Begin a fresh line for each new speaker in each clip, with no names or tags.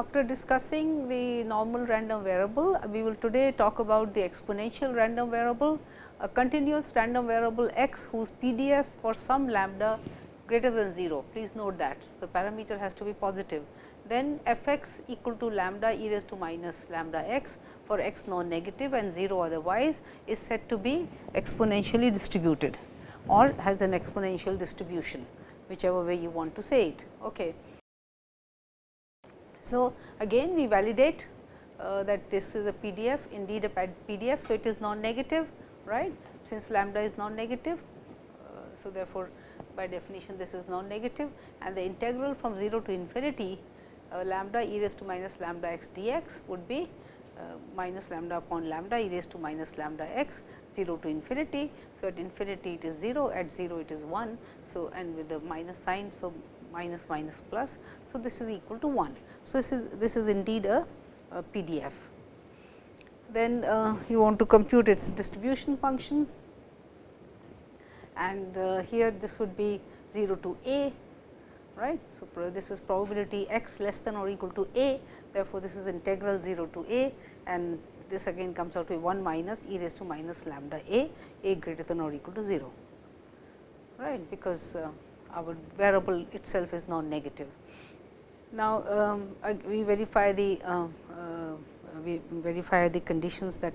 after discussing the normal random variable, we will today talk about the exponential random variable, a continuous random variable x whose PDF for some lambda greater than 0. Please note that the parameter has to be positive. Then f x equal to lambda e raised to minus lambda x for x non-negative and 0 otherwise is said to be exponentially distributed or has an exponential distribution, whichever way you want to say it. Okay. So, again we validate that this is a PDF, indeed a PDF. So, it is non-negative, right, since lambda is non-negative. So, therefore, by definition this is non-negative, and the integral from 0 to infinity lambda e raised to minus lambda x dx would be minus lambda upon lambda e raised to minus lambda x 0 to infinity. So, at infinity it is 0, at 0 it is 1. So, and with the minus sign, so minus minus plus. So, this is equal to 1. So, this is indeed a PDF. Then you want to compute its distribution function, and here this would be 0 to a, right. So, this is probability x less than or equal to a, therefore, this is integral 0 to a, and this again comes out to 1 minus e raised to minus lambda a greater than or equal to 0, right, because our variable itself is non-negative. Now, we verify the conditions that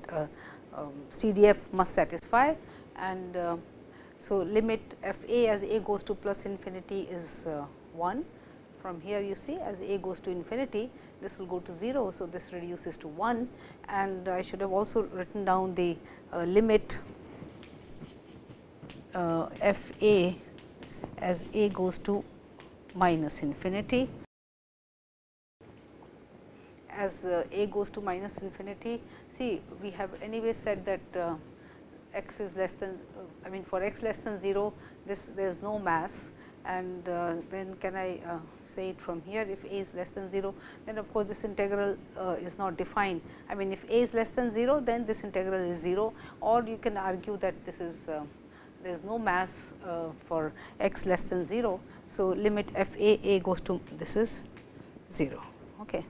CDF must satisfy, and so limit f a as a goes to plus infinity is 1. From here you see, as a goes to infinity, this will go to 0. So, this reduces to 1, and I should have also written down the limit f a as a goes to minus infinity. As a goes to minus infinity, see, we have anyway said that x is less than, I mean for x less than 0, there is no mass, and then can I say it from here, if a is less than 0, then of course, this integral is not defined. I mean if a is less than 0, then this integral is 0, or you can argue that this is there is no mass for x less than 0. So, limit f a goes to this is 0. Okay.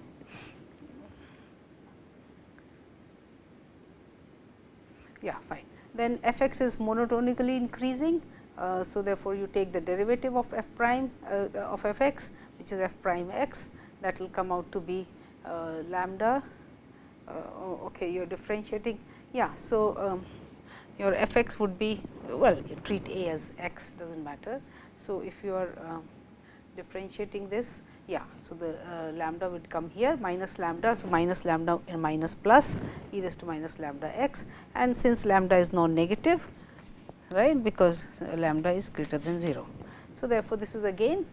Yeah, fine. Then f x is monotonically increasing. So, therefore, you take the derivative of f prime of f x, which is f prime x, that will come out to be lambda. Okay, you are differentiating. Yeah. So, your f x would be, well, you treat a as x, does not matter. So, if you are differentiating this, yeah. So, the lambda would come here minus lambda. So, minus lambda and minus plus e raised to minus lambda x, and since lambda is non-negative, right, because lambda is greater than 0. So, therefore, this is again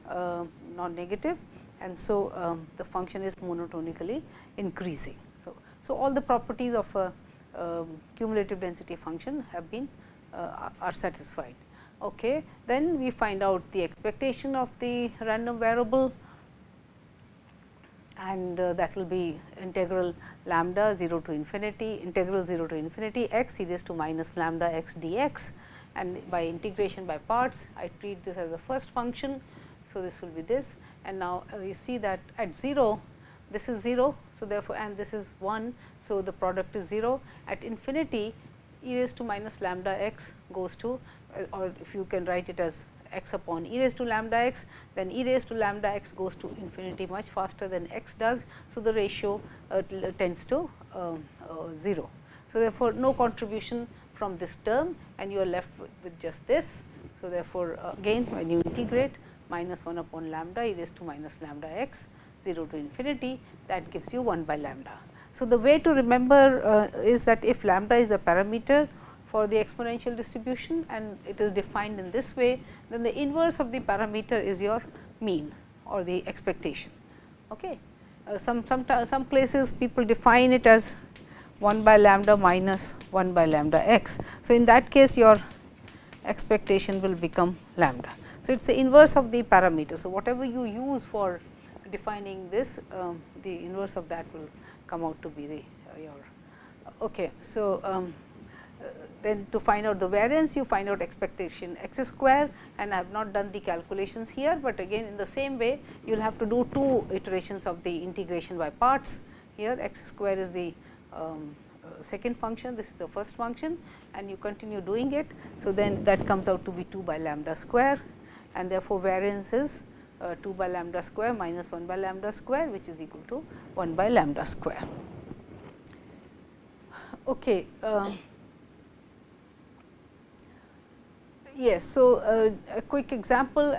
non-negative, and so the function is monotonically increasing. So, all the properties of a cumulative density function have been are satisfied. Okay. Then we find out the expectation of the random variable, and that will be integral lambda 0 to infinity, integral 0 to infinity x e raised to minus lambda x dx, and by integration by parts I treat this as the first function. So, this will be this, and now you see that at 0 this is 0. So, therefore, and this is 1. So, the product is 0. At infinity e raised to minus lambda x goes to, or if you can write it as x upon e raised to lambda x, then e raised to lambda x goes to infinity much faster than x does. So, the ratio tends to 0. So, therefore, no contribution from this term, and you are left with just this. So, therefore, again when you integrate minus 1 upon lambda e raised to minus lambda x 0 to infinity, that gives you 1 by lambda. So, the way to remember is that if lambda is the parameter for the exponential distribution and it is defined in this way, then the inverse of the parameter is your mean or the expectation. Okay. Some places people define it as 1 by lambda minus 1 by lambda x. So, in that case your expectation will become lambda. So, it is the inverse of the parameter. So, whatever you use for defining this, the inverse of that will come out to be the your. Okay. So, then to find out the variance, you find out expectation x square, and I have not done the calculations here, but again in the same way you will have to do 2 iterations of the integration by parts. Here x square is the second function, this is the first function, and you continue doing it. So, then that comes out to be 2 by lambda square, and therefore, variance is 2 by lambda square minus 1 by lambda square, which is equal to 1 by lambda square. Okay. Yes. So, a quick example,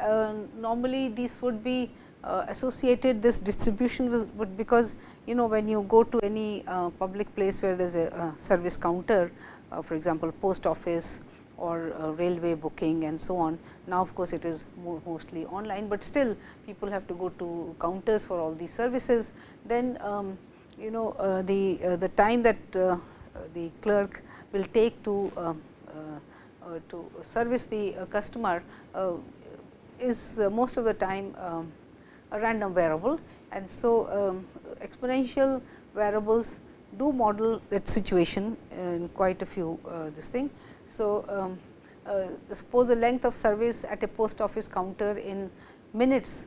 normally these would be associated, this distribution would, because when you go to any public place where there is a service counter, for example, post office or railway booking and so on. Now, of course, it is mostly online, but still people have to go to counters for all these services. Then the time that the clerk will take to service the customer is most of the time a random variable, and so exponential variables do model that situation in quite a few this thing. So, suppose the length of service at a post office counter in minutes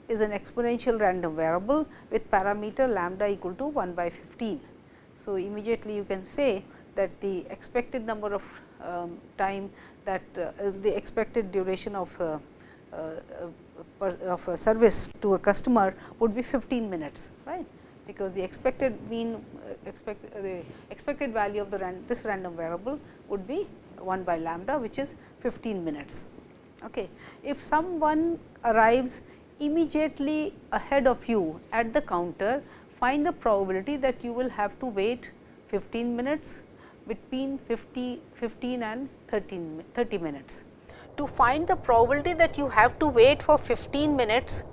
is an exponential random variable with parameter lambda equal to 1 by 15. So, immediately you can say that the expected number of time that the expected duration of a service to a customer would be 15 minutes, right, because the expected mean the expected value of this random variable would be 1 by lambda, which is 15 minutes. Okay. If someone arrives immediately ahead of you at the counter, find the probability that you will have to wait 15 minutes between 15 and 30 minutes. To find the probability that you have to wait for 15 minutes,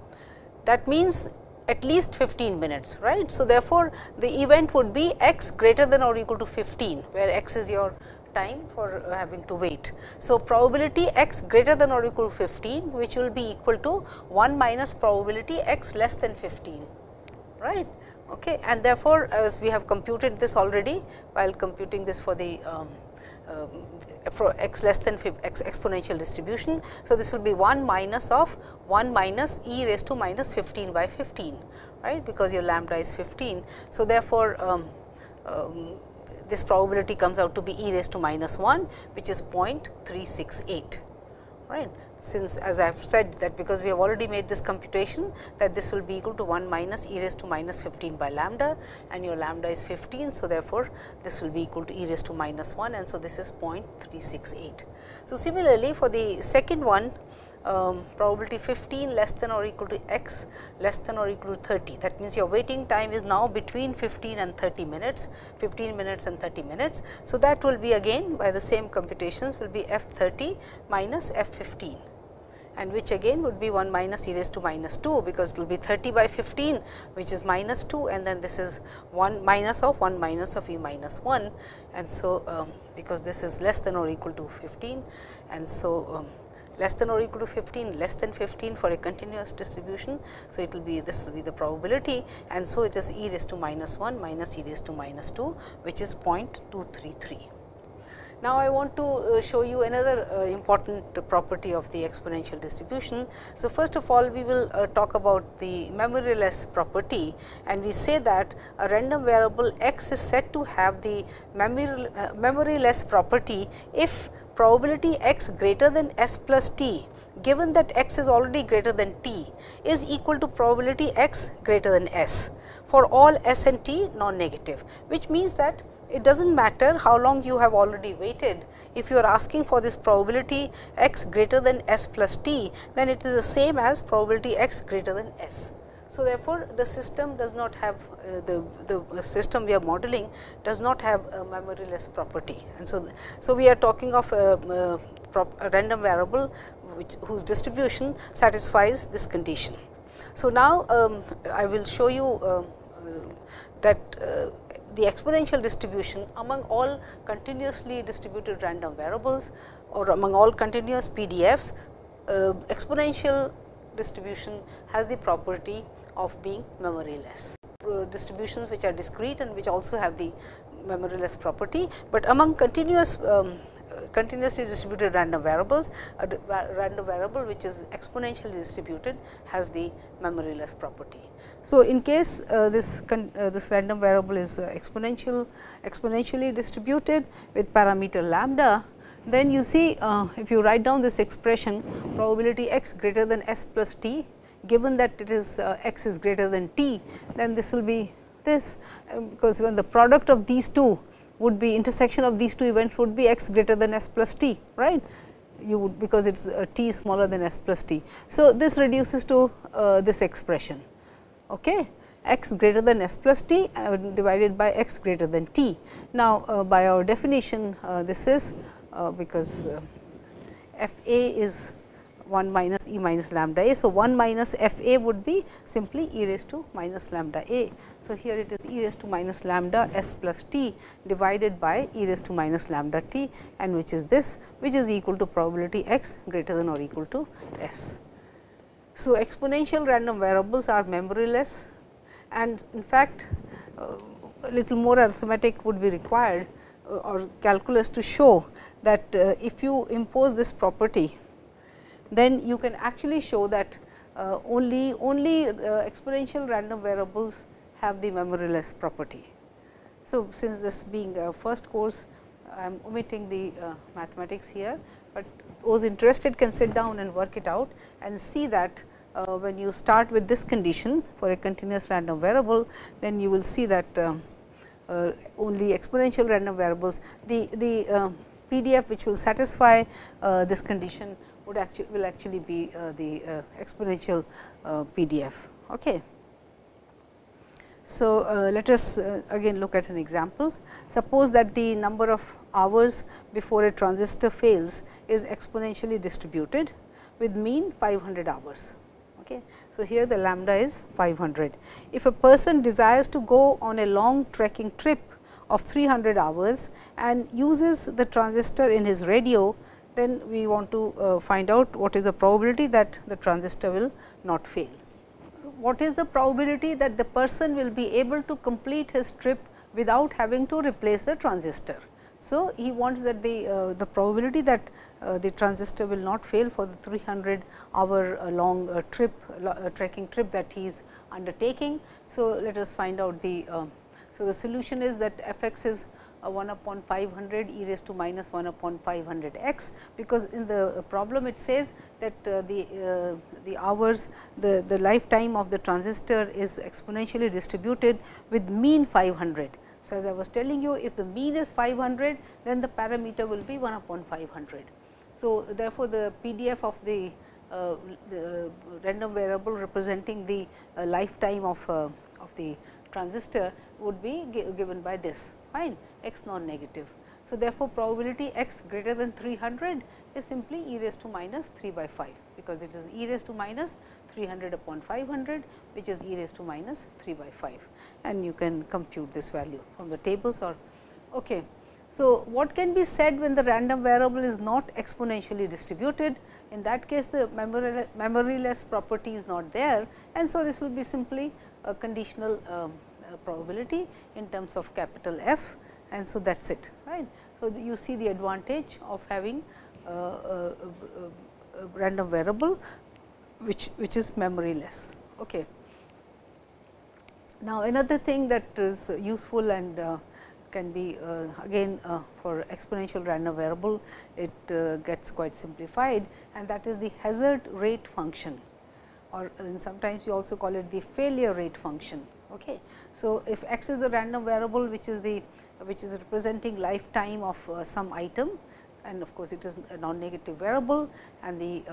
that means at least 15 minutes, right. So, therefore, the event would be x greater than or equal to 15, where x is your time for having to wait. So, probability x greater than or equal to 15, which will be equal to 1 minus probability x less than 15, right. Okay. And therefore, as we have computed this already while computing this for the for x less than x exponential distribution. So, this will be 1 minus of 1 minus e raised to minus 15 by 15, right, because your lambda is 15. So, therefore, this probability comes out to be e raised to minus 1, which is 0.368, right. Since, as I have said, that because we have already made this computation, that this will be equal to 1 minus e raised to minus 15 by lambda, and your lambda is 15. So, therefore, this will be equal to e raised to minus 1, and so this is 0.368. So, similarly, for the second one, probability 15 less than or equal to x less than or equal to 30. That means, your waiting time is now between 15 and 30 minutes, 15 minutes and 30 minutes. So, that will be again by the same computations will be f 30 minus f 15. And which again would be 1 minus e raised to minus 2, because it will be 30 by 15, which is minus 2, and then this is 1 minus of 1 minus of e minus 1. And so, because this is less than or equal to 15, and so less than or equal to 15, less than 15 for a continuous distribution. So, it will be this will be the probability, and so it is e raised to minus 1 minus e raised to minus 2, which is 0.233. Now, I want to show you another important property of the exponential distribution. So, first of all, we will talk about the memoryless property, and we say that a random variable x is said to have the memoryless property if probability x greater than s plus t, given that x is already greater than t, is equal to probability x greater than s for all s and t non-negative, which means that it does not matter how long you have already waited. If you are asking for this probability x greater than s plus t, then it is the same as probability x greater than s. So, therefore, the system does not have the system we are modeling does not have a memoryless property, and so we are talking of a random variable whose distribution satisfies this condition. So, now I will show you that the exponential distribution among all continuously distributed random variables or among all continuous PDFs, exponential distribution has the property of being memoryless. Distributions which are discrete and which also have the memoryless property, but among continuously distributed random variables, a random variable which is exponentially distributed has the memoryless property. So, in case this random variable is exponentially distributed with parameter lambda, then you see if you write down this expression probability x greater than s plus t, given that it is x is greater than t, then this will be this, because when the product of these two would be intersection of these two events would be x greater than s plus t, right, you would, because it is t smaller than s plus t. So, this reduces to this expression, okay, x greater than s plus t divided by x greater than t. Now, by our definition this is because f a is 1 minus e minus lambda a. So, 1 minus f a would be simply e raised to minus lambda a. So, here it is e raised to minus lambda s plus t divided by e raised to minus lambda t, and which is this, which is equal to probability x greater than or equal to s. So, exponential random variables are memoryless, and in fact, a little more arithmetic would be required or calculus to show that if you impose this property, then you can actually show that only exponential random variables have the memoryless property. So, since this being a first course, I am omitting the mathematics here, but those interested can sit down and work it out and see that when you start with this condition for a continuous random variable, then you will see that only exponential random variables, the PDF which will satisfy this condition will actually be the exponential PDF. Okay. So, let us again look at an example. Suppose that the number of hours before a transistor fails is exponentially distributed with mean 500 hours. Okay. So, here the lambda is 500. If a person desires to go on a long trekking trip of 300 hours and uses the transistor in his radio, then we want to find out what is the probability that the transistor will not fail. So, what is the probability that the person will be able to complete his trip without having to replace the transistor? So, he wants that the probability that the transistor will not fail for the 300 hour long trekking trip that he is undertaking. So, let us find out the so the solution is that f x is 1 upon 500 e raised to minus 1 upon 500 x, because in the problem it says that the hours, the lifetime of the transistor is exponentially distributed with mean 500. So, as I was telling you, if the mean is 500, then the parameter will be 1 upon 500. So, therefore, the PDF of the random variable representing the lifetime of the transistor would be given by this, fine, x non-negative. So, therefore, probability x greater than 300 is simply e raised to minus 3 by 5, because it is e raised to minus 300 upon 500, which is e raised to minus 3 by 5, and you can compute this value from the tables or. Okay. So, what can be said when the random variable is not exponentially distributed? In that case, the memoryless property is not there, and so this will be simply a conditional probability in terms of capital F, and so that is it, right. So, you see the advantage of having a random variable which is memoryless. Okay. Now, another thing that is useful and can be again for exponential random variable, it gets quite simplified, and that is the hazard rate function, or sometimes you also call it the failure rate function. Okay. So, if x is the random variable which is representing lifetime of some item, and of course, it is a non-negative variable, and the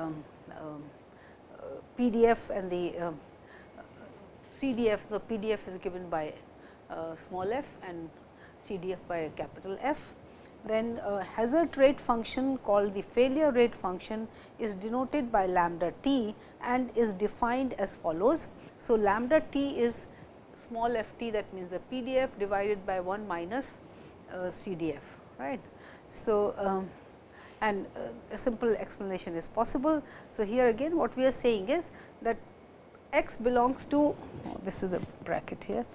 PDF and the CDF, the PDF is given by small f and CDF by capital F. Then hazard rate function called the failure rate function is denoted by lambda t and is defined as follows. So, lambda t is small f t, that means the PDF divided by 1 minus CDF, right. So, and a simple explanation is possible. So, here again what we are saying is that x belongs to, this is the bracket here,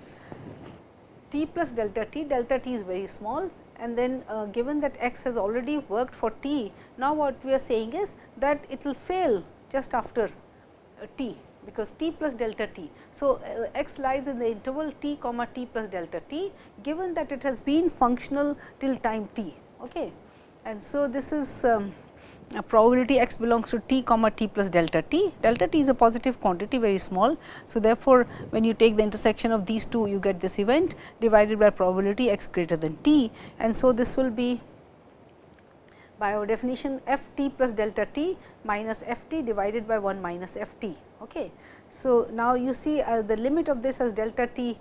t plus delta t is very small, and then given that x has already worked for t, now what we are saying is that it will fail just after t, because t plus delta t. So, x lies in the interval t comma t plus delta t, given that it has been functional till time t. Okay. And so, this is a probability x belongs to t comma t plus delta t. Delta t is a positive quantity, very small. So, therefore, when you take the intersection of these two, you get this event divided by probability x greater than t, and so this will be, by our definition, f t plus delta t minus f t divided by 1 minus f t. Okay. So, now you see the limit of this as delta t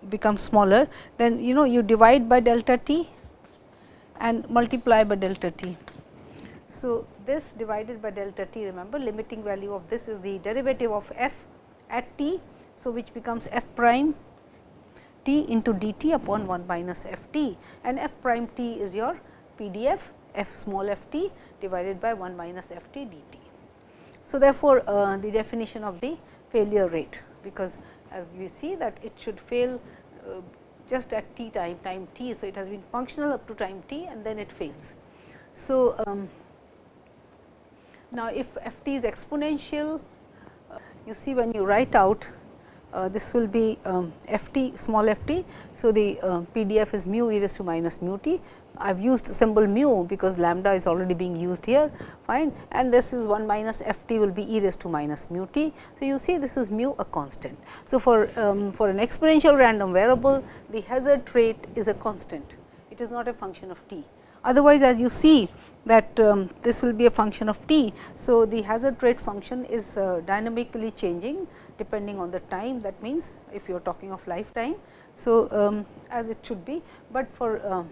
becomes smaller, then you divide by delta t and multiply by delta t. So, this divided by delta t, remember limiting value of this is the derivative of f at t. So, which becomes f prime t into dt upon 1 minus f t, and f prime t is your PDF f small f t divided by 1 minus f t dt. So, therefore, the definition of the failure rate, because as we see that it should fail just at t time t. So, it has been functional up to time t and then it fails. So, now if f t is exponential, you see when you write out this will be f t small f t. So, the PDF is mu e raised to minus mu t. I have used symbol mu because lambda is already being used here, fine, and this is 1 minus f t will be e raised to minus mu t. So, you see this is mu a constant. So, for an exponential random variable, the hazard rate is a constant, it is not a function of t. Otherwise, as you see that this will be a function of t. So, the hazard rate function is dynamically changing depending on the time, that means if you are talking of lifetime. So, as it should be, but for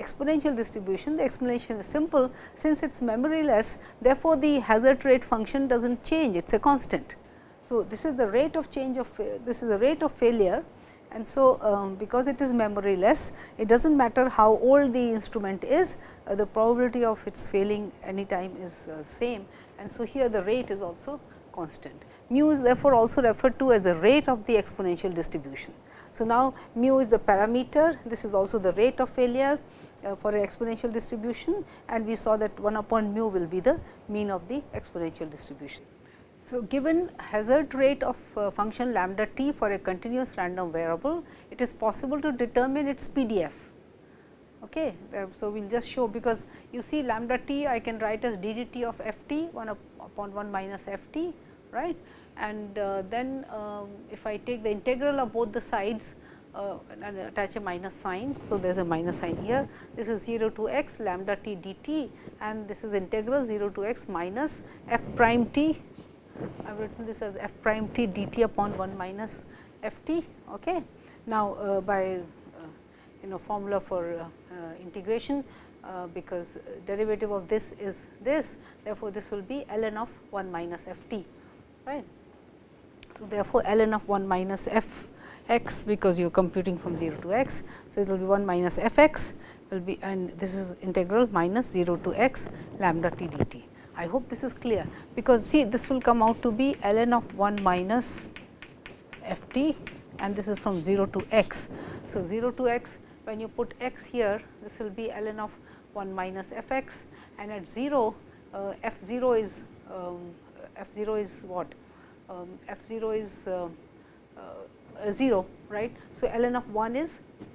exponential distribution, the explanation is simple, since it is memoryless, therefore, the hazard rate function does not change, it is a constant. So, this is the rate of change of this is the rate of failure, and so because it is memoryless, it does not matter how old the instrument is, the probability of its failing any time is same, and so here the rate is also constant. Mu is therefore also referred to as the rate of the exponential distribution. So, now mu is the parameter, this is also the rate of failure for an exponential distribution, and we saw that 1 upon mu will be the mean of the exponential distribution. So, given hazard rate of function lambda t for a continuous random variable, it is possible to determine its PDF. Okay. So, we will just show, because you see lambda t I can write as d dt of f t 1 upon 1 minus f t, right, and then if I take the integral of both the sides and attach a minus sign. So, there is a minus sign here, this is 0 to x lambda t dt, and this is integral 0 to x minus f prime t. I have written this as f prime t dt upon 1 minus f t. Okay. Now, by formula for integration, because derivative of this is this, therefore, this will be ln of 1 minus f t, right. So, therefore, ln of 1 minus f x, because you are computing from 0 to x. So, it will be 1 minus f x will be, and this is integral minus 0 to x lambda t dt. I hope this is clear, because see this will come out to be ln of 1 minus f t, and this is from 0 to x. So, 0 to x, when you put x here, this will be ln of 1 minus f x, and at 0 f 0 is what? F 0 is 0, right. So, ln of 1 is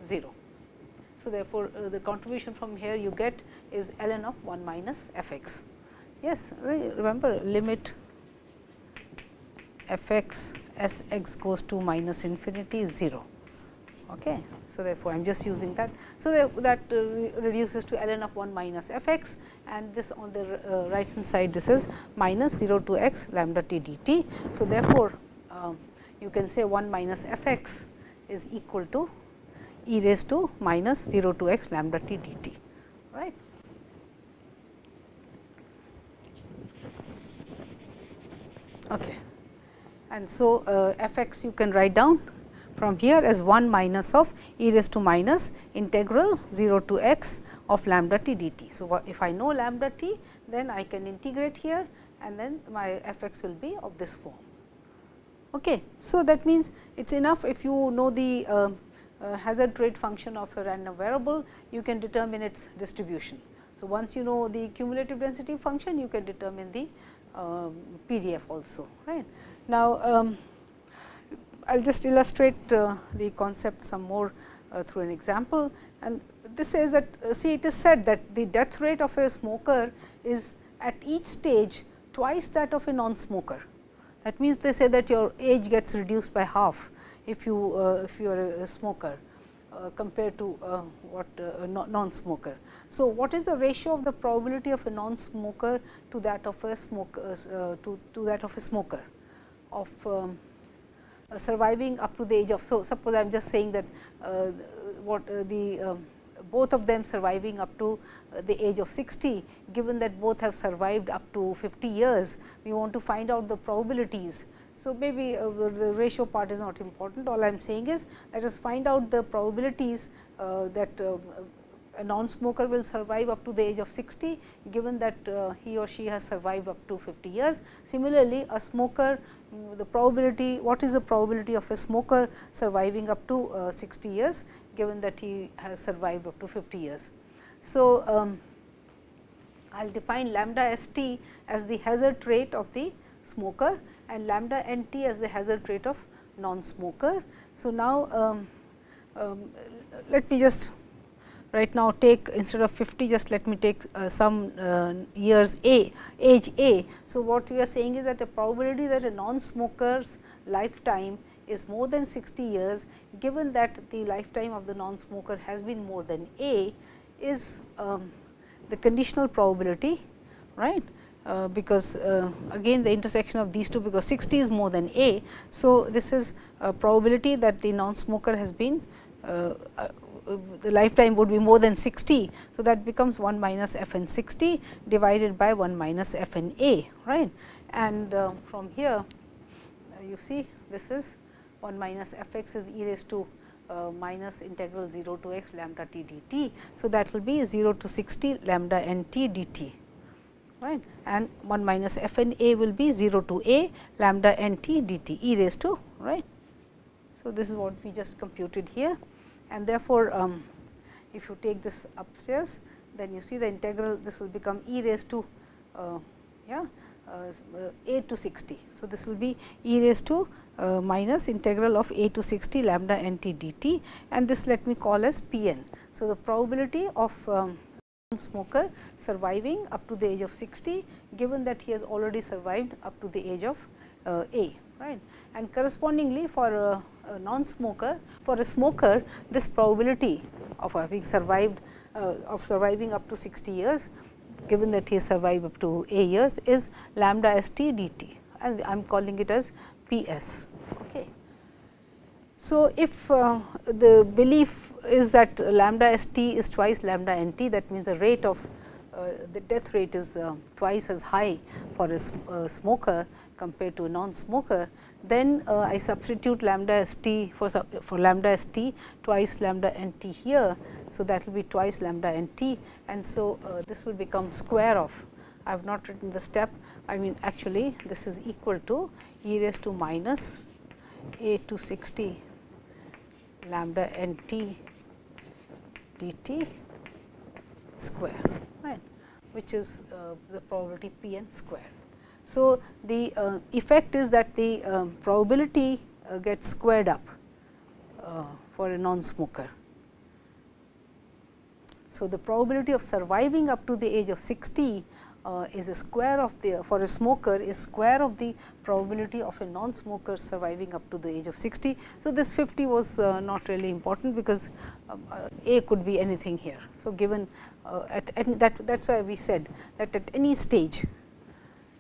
0. So, therefore, the contribution from here you get is ln of 1 minus f x. Yes, remember limit f x as x goes to minus infinity is 0. Okay. So, therefore, I am just using that. So, that reduces to ln of 1 minus f x, and this on the right hand side, this is minus 0 to x lambda t dt. So, therefore, you can say 1 minus f x is equal to e raised to minus 0 to x lambda t dt, right. Okay. And so, f x you can write down from here as 1 minus of e raised to minus integral 0 to x of lambda t dt. So, if I know lambda t, then I can integrate here, and then my f x will be of this form. Okay. So, that means it is enough if you know the hazard rate function of a random variable, you can determine its distribution. So, once you know the cumulative density function, you can determine the PDF also, right. Now, I will just illustrate the concept some more through an example, and this says that see, it is said that the death rate of a smoker is at each stage twice that of a non-smoker. That means, they say that your age gets reduced by half if you are a smoker compared to what non-smoker. So, what is the ratio of the probability of a non-smoker to that of a smoker to that of a smoker of surviving up to the age of. So, suppose I am just saying that what the both of them surviving up to the age of 60, given that both have survived up to 50 years, we want to find out the probabilities. So, maybe the ratio part is not important, all I am saying is let us find out the probabilities that a non-smoker will survive up to the age of 60, given that he or she has survived up to 50 years. Similarly, a smoker, the probability, what is the probability of a smoker surviving up to 60 years, given that he has survived up to 50 years. So, I will define lambda s t as the hazard rate of the smoker and lambda n t as the hazard rate of non-smoker. So, now let me just right now take, instead of 50, just let me take some years age a. So, what we are saying is that the probability that a non-smoker's lifetime is more than 60 years, given that the lifetime of the non-smoker has been more than a, is the conditional probability, right. Because again the intersection of these two, because 60 is more than a. So, this is a probability that the non-smoker has been the lifetime would be more than 60. So, that becomes 1 minus f n 60 divided by 1 minus f n a, right. And from here you see this is 1 minus f x is e raised to minus integral 0 to x lambda t dt. So, that will be 0 to 60 lambda n t dt, right, and 1 minus f n a will be 0 to a lambda n t dt e raised to, right. So, this is what we just computed here, and therefore, if you take this upstairs, then you see the integral, this will become e raised to a to 60. So, this will be e raised to minus integral of a to 60 lambda n t dt, and this let me call as P n. So, the probability of smoker surviving up to the age of 60, given that he has already survived up to the age of a, right. And correspondingly, for a non-smoker, for a smoker, this probability of having survived of surviving up to 60 years, given that he has survived up to a years, is lambda s t dt, and I am calling it as P s. Okay. So, if the belief is that lambda s t is twice lambda n t, that means the rate of the death rate is twice as high for a smoker compared to a non-smoker, then I substitute lambda s t for lambda s t twice lambda n t here. So, that will be twice lambda n t, and so this will become square of, I have not written the step, I mean actually this is equal to e raised to minus a to 60 lambda n t dt square, right, which is the probability P n square. So, the effect is that the probability gets squared up for a non-smoker. So, the probability of surviving up to the age of 60 is a square of the, for a smoker is square of the probability of a non-smoker surviving up to the age of 60. So, this 50 was not really important, because a could be anything here. So, given that is why we said that at any stage,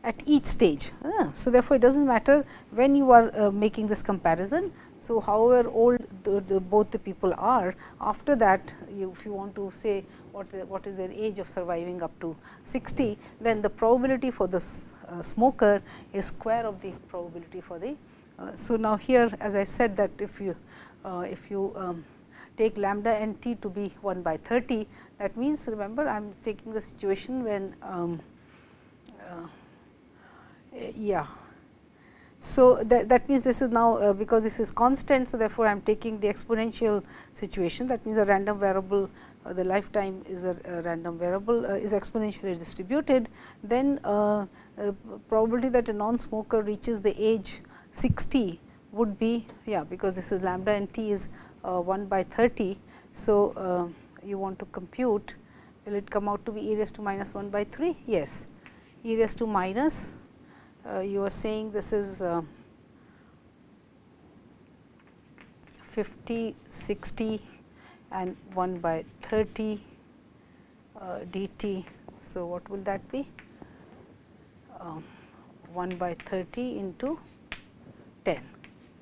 at each stage. So, therefore, it does not matter when you are making this comparison. So, however old both the people are, after that if you want to say what is their age of surviving up to 60, then the probability for the smoker is square of the probability for the. So, now here as I said that if you take lambda n t to be 1 by 30, that means remember I am taking the situation when So, that means this is now because this is constant. So, therefore, I am taking the exponential situation, that means a random variable, the lifetime is a random variable is exponentially distributed. Then probability that a non-smoker reaches the age 60 would be, because this is lambda and t is 1 by 30. So, you want to compute, will it come out to be e raised to minus 1 by 3? Yes, e raised to minus, you are saying this is 50, 60 and 1 by 30 dt. So, what will that be? 1 by 30 into 10,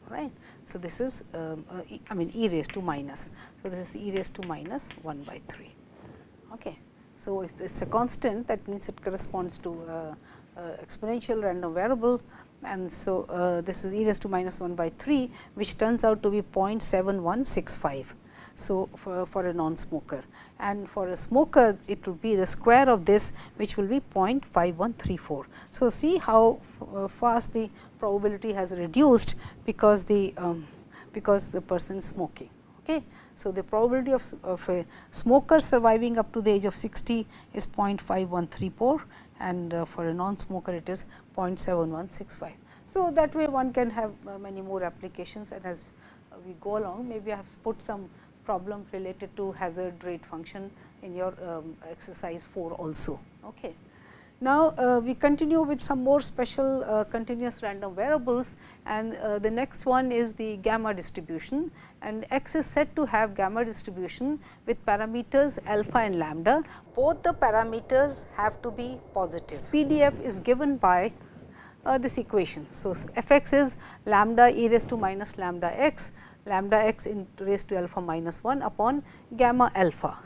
right. So, this is I mean e raised to minus. So, this is e raised to minus 1 by 3. Okay. So, if it is a constant, that means it corresponds to exponential random variable, and so this is e raised to minus 1 by 3, which turns out to be 0.7165. So, for a non-smoker, and for a smoker it will be the square of this, which will be 0.5134. So, see how fast the probability has reduced because the person is smoking. Okay. So, the probability of a smoker surviving up to the age of 60 is 0.5134, and for a non-smoker it is 0.7165. So, that way one can have many more applications, and as we go along, maybe I have put some problem related to hazard rate function in your exercise 4 also. Okay. Now, we continue with some more special continuous random variables, and the next one is the gamma distribution, and X is said to have gamma distribution with parameters alpha and lambda. Both the parameters have to be positive. PDF is given by this equation. So, f x is lambda e raised to minus lambda x raised to alpha minus 1 upon gamma alpha,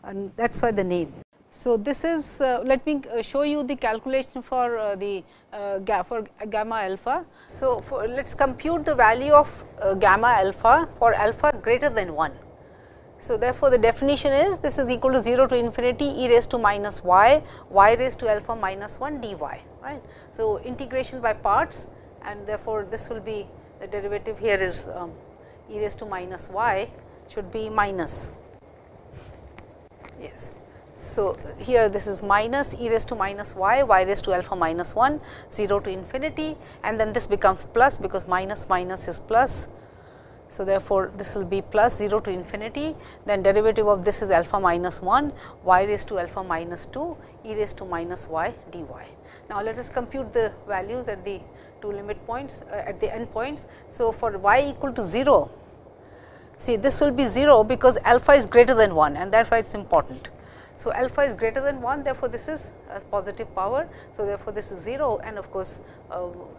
and that is why the name. So, this is let me show you the calculation for gamma alpha. So, let us compute the value of gamma alpha for alpha greater than 1. So, therefore, the definition is this is equal to 0 to infinity e raised to minus y raised to alpha minus 1 dy, right. So, integration by parts, and therefore, this will be the derivative here is e raised to minus y should be minus, yes. So, here this is minus e raised to minus y raised to alpha minus 1, 0 to infinity, and then this becomes plus because minus minus is plus. So, therefore, this will be plus 0 to infinity, then derivative of this is alpha minus 1 y raised to alpha minus 2 e raised to minus y dy. Now, let us compute the values at the two limit points at the end points. So, for y equal to 0, see this will be 0 because alpha is greater than 1, and that is why it is important. So, alpha is greater than 1, therefore, this is a positive power. So, therefore, this is 0, and of course,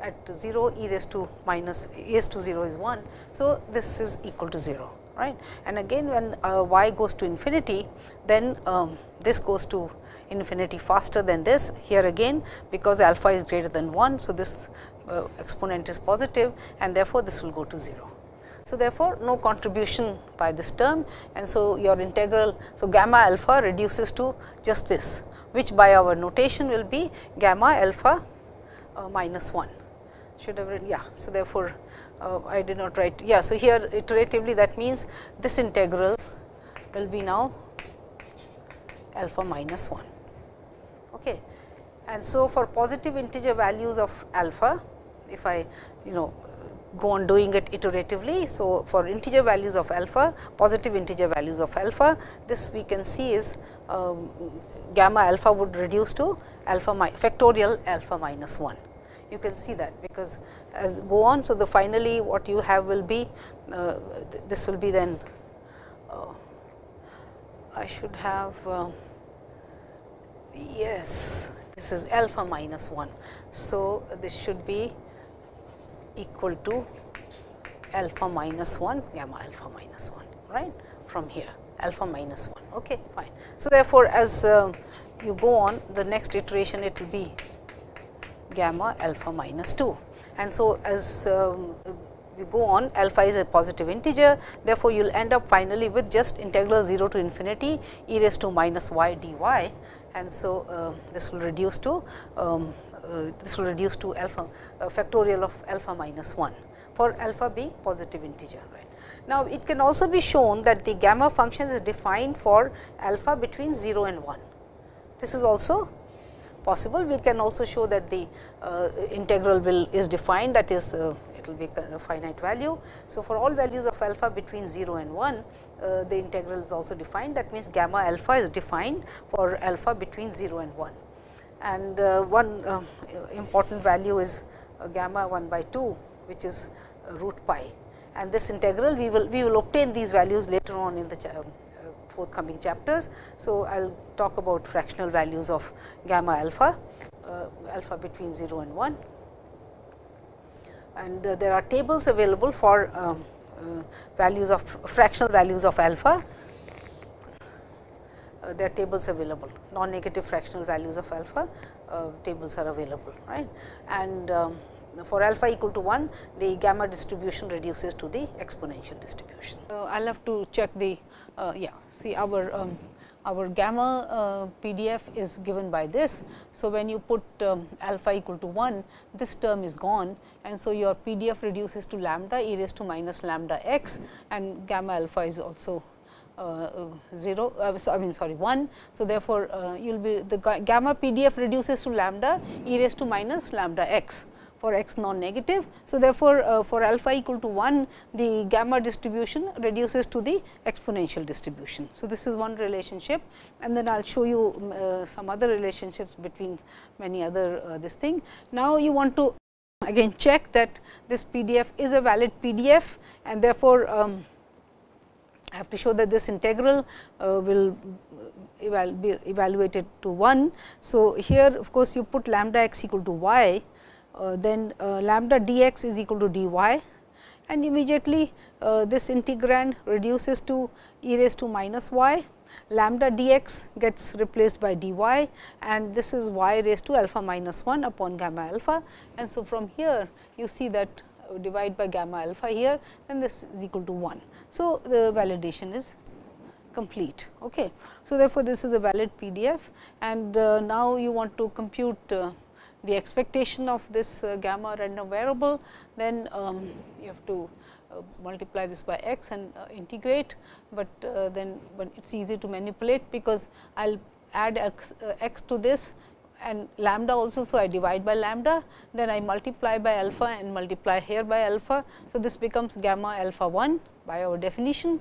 at 0 e raised to minus e raised to 0 is 1. So, this is equal to 0, right. And again when y goes to infinity, then this goes to infinity faster than this here again, because alpha is greater than 1. So, this exponent is positive, and therefore, this will go to 0. So, therefore, no contribution by this term, and so your integral. So, gamma alpha reduces to just this, which by our notation will be gamma alpha minus 1 should have written, So, therefore, I did not write, So, here iteratively that means this integral will be now alpha minus 1. Okay. And so, for positive integer values of alpha, if I go on doing it iteratively. So, for integer values of alpha, positive integer values of alpha, this we can see is gamma alpha would reduce to alpha factorial alpha minus 1. You can see that because as go on. So, the finally what you have will be this will be then I should have yes, this is alpha minus 1. So, this should be equal to alpha minus 1 gamma alpha minus 1, right, from here alpha minus 1. Okay, fine. So, therefore, as you go on the next iteration, it will be gamma alpha minus 2, and so as you go on, alpha is a positive integer. Therefore, you will end up finally with just integral 0 to infinity e raised to minus y dy, and so this will reduce to this will reduce to alpha factorial of alpha minus 1 for alpha being positive integer, right. Now, it can also be shown that the gamma function is defined for alpha between 0 and 1. This is also possible. We can also show that the integral is defined, that is it will be a finite value. So, for all values of alpha between 0 and 1, the integral is also defined. That means, gamma alpha is defined for alpha between 0 and 1. And one important value is gamma 1 by 2, which is root pi. And this integral we will obtain these values later on in the forthcoming chapters. So, I will talk about fractional values of gamma alpha, alpha between 0 and 1. And there are tables available for values of fractional values of alpha. There are tables available, non-negative fractional values of alpha, tables are available, right. And for alpha equal to 1, the gamma distribution reduces to the exponential distribution. I will have to check the, see our gamma PDF is given by this. So, when you put alpha equal to 1, this term is gone, and so your PDF reduces to lambda e raised to minus lambda x, and gamma alpha is also 0, I mean sorry 1. So, therefore, you will be the gamma PDF reduces to lambda e raised to minus lambda x for x non-negative. So, therefore, for alpha equal to 1, the gamma distribution reduces to the exponential distribution. So, this is one relationship, and then I will show you some other relationships between many other this thing. Now, you want to again check that this PDF is a valid PDF, and therefore, I have to show that this integral will be evaluated to 1. So, here of course, you put lambda x equal to y, then lambda dx is equal to dy, and immediately this integrand reduces to e raised to minus y, lambda dx gets replaced by dy, and this is y raised to alpha minus 1 upon gamma alpha. And so, from here you see that divide by gamma alpha here, then this is equal to 1. So, the validation is complete. Okay. So, therefore, this is a valid PDF, and now you want to compute the expectation of this gamma random variable, then you have to multiply this by x and integrate, but then it is easy to manipulate, because I will add x to this and lambda also. So, I divide by lambda, then I multiply by alpha and multiply here by alpha. So, this becomes gamma alpha 1 by our definition,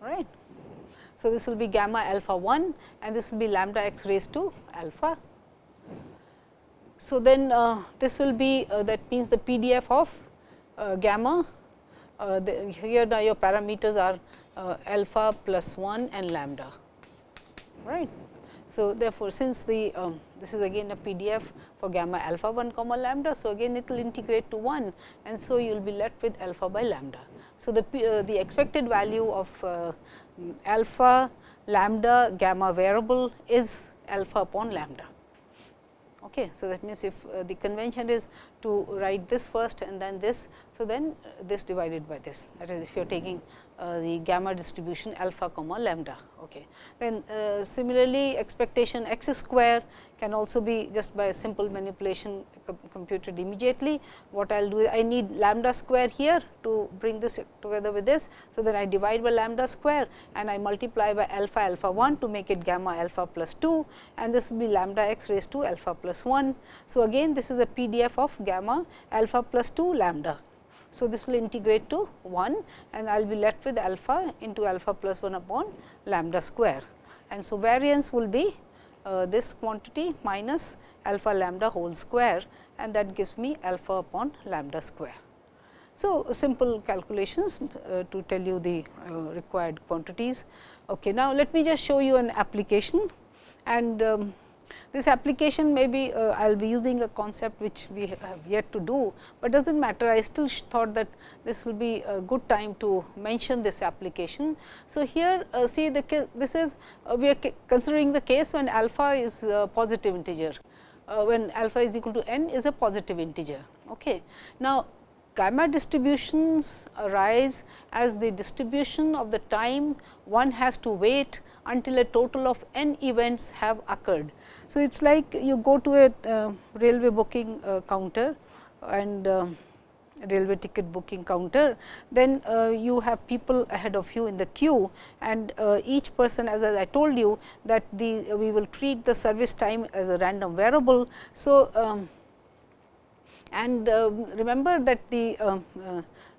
right. So, this will be gamma alpha 1, and this will be lambda x raised to alpha. So, then this will be that means the PDF of gamma, here now your parameters are alpha plus 1 and lambda, right. So, therefore, since the this is again a PDF for gamma alpha 1 comma lambda. So, again it will integrate to 1, and so you will be left with alpha by lambda. So, the expected value of alpha lambda gamma variable is alpha upon lambda. Okay. So, that means, if the convention is to write this first and then this. So, then this divided by this, that is if you are taking the gamma distribution alpha comma lambda. Okay. Then similarly, expectation x square can also be just by a simple manipulation computed immediately. What I will do is I need lambda square here to bring this together with this. So, then I divide by lambda square and I multiply by alpha alpha 1 to make it gamma alpha plus 2, and this will be lambda x raised to alpha plus 1. So, again this is a PDF of gamma alpha plus 2 lambda. So, this will integrate to 1, and I will be left with alpha into alpha plus 1 upon lambda square. And so, variance will be this quantity minus alpha lambda whole square, and that gives me alpha upon lambda square. So, simple calculations to tell you the required quantities. Okay. Now, let me just show you an application, and this application may be I will be using a concept which we have yet to do, but does not matter. I still thought that this will be a good time to mention this application. So, here see the case, this is we are considering the case when alpha is a positive integer, when alpha is equal to n is a positive integer. Okay. Now, gamma distributions arise as the distribution of the time one has to wait until a total of n events have occurred. So, it is like you go to a railway booking counter and railway ticket booking counter, then you have people ahead of you in the queue, and each person, as I told you that we will treat the service time as a random variable. So, and remember that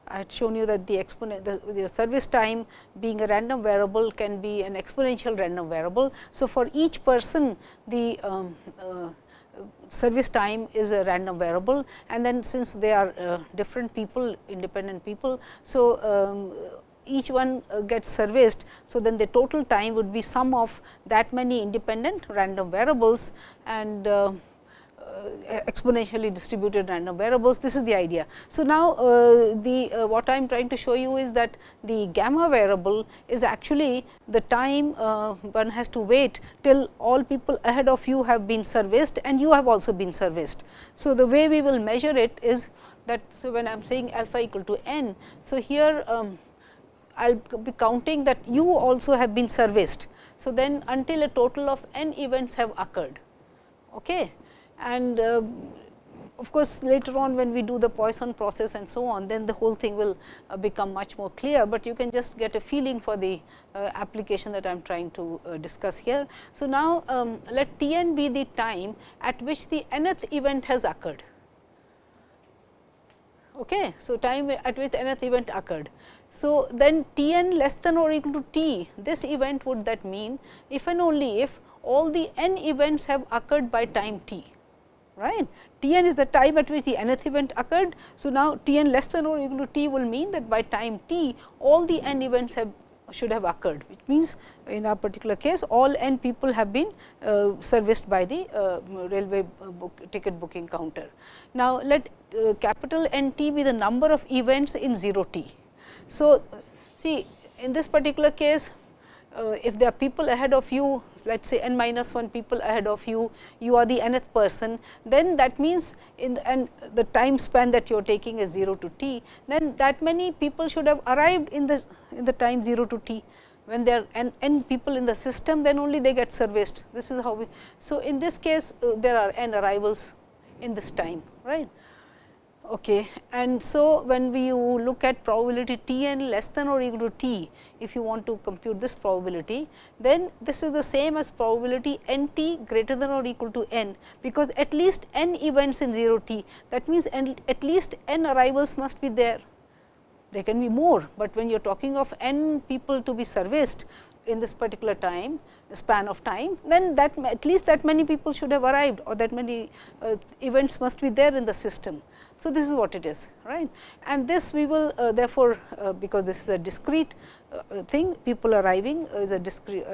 I had shown you that the service time being a random variable can be an exponential random variable. So, for each person the service time is a random variable, and then since they are different people, independent people. So, each one gets serviced. So, then the total time would be sum of that many independent random variables and exponentially distributed random variables. This is the idea. So, now what I am trying to show you is that the gamma variable is actually the time one has to wait till all people ahead of you have been serviced and you have also been serviced. So, the way we will measure it is that, so when I am saying alpha equal to n, so here I will be counting that you also have been serviced. So, then until a total of n events have occurred. Okay. And of course, later on when we do the Poisson process and so on, then the whole thing will become much more clear, but you can just get a feeling for the application that I am trying to discuss here. So, now let T n be the time at which the nth event has occurred. Okay. So, time at which nth event occurred. So, then T n less than or equal to t, this event would that mean if and only if all the n events have occurred by time t. Right. T n is the time at which the nth event occurred. So, now T n less than or equal to t will mean that by time t all the n events should have occurred, which means in our particular case all n people have been serviced by the railway ticket booking counter. Now, let capital N t be the number of events in 0 t. So, see in this particular case, if there are people ahead of you, let us say n minus 1 people ahead of you, you are the nth person, then that means and the time span that you are taking is 0 to t, then that many people should have arrived in the time 0 to t. When there are n people in the system, then only they get serviced. This is how we. So, in this case there are n arrivals in this time, right. Okay. And so, when we look at probability T n less than or equal to t, if you want to compute this probability, then this is the same as probability n t greater than or equal to n, because at least n events in 0 t, that means at least n arrivals must be there. There can be more, but when you are talking of n people to be serviced in this particular time span of time, then that at least that many people should have arrived, or that many events must be there in the system. So, this is what it is, right. And this we will therefore, because this is a discrete thing, people arriving is a discrete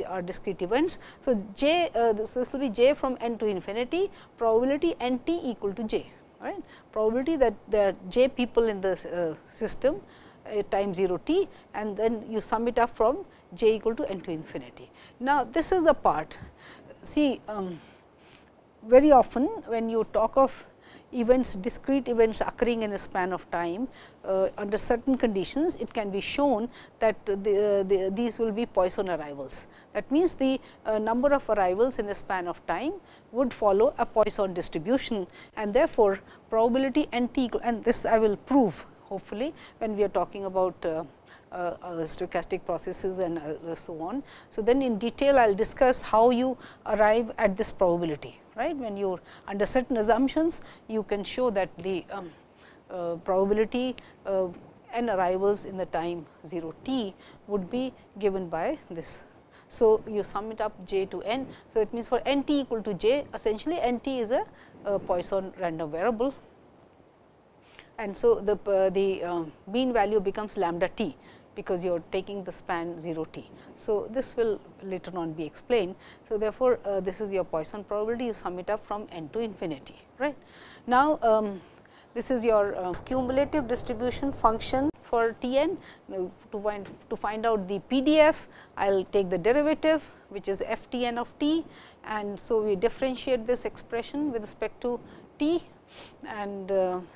are discrete events. So, j this will be j from n to infinity, probability n t equal to j, right. Probability that there are j people in the system at time 0 t, and then you sum it up from j equal to n to infinity. Now, this is the part. See, very often when you talk of events, discrete events occurring in a span of time, under certain conditions, it can be shown that these will be Poisson arrivals. That means, the number of arrivals in a span of time would follow a Poisson distribution, and therefore, probability n t equal, and this I will prove hopefully when we are talking about stochastic processes and so on. So, then in detail I will discuss how you arrive at this probability, right. When you are under certain assumptions, you can show that the probability n arrivals in the time 0 t would be given by this. So, you sum it up j to n. So, it means for n t equal to j, essentially n t is a Poisson random variable, and so the mean value becomes lambda t, because you are taking the span 0 t. So, this will later on be explained. So, therefore, this is your Poisson probability, you sum it up from n to infinity, right. Now, this is your cumulative distribution function for T n. To find out the PDF, I will take the derivative, which is f T n of t, and so we differentiate this expression with respect to t and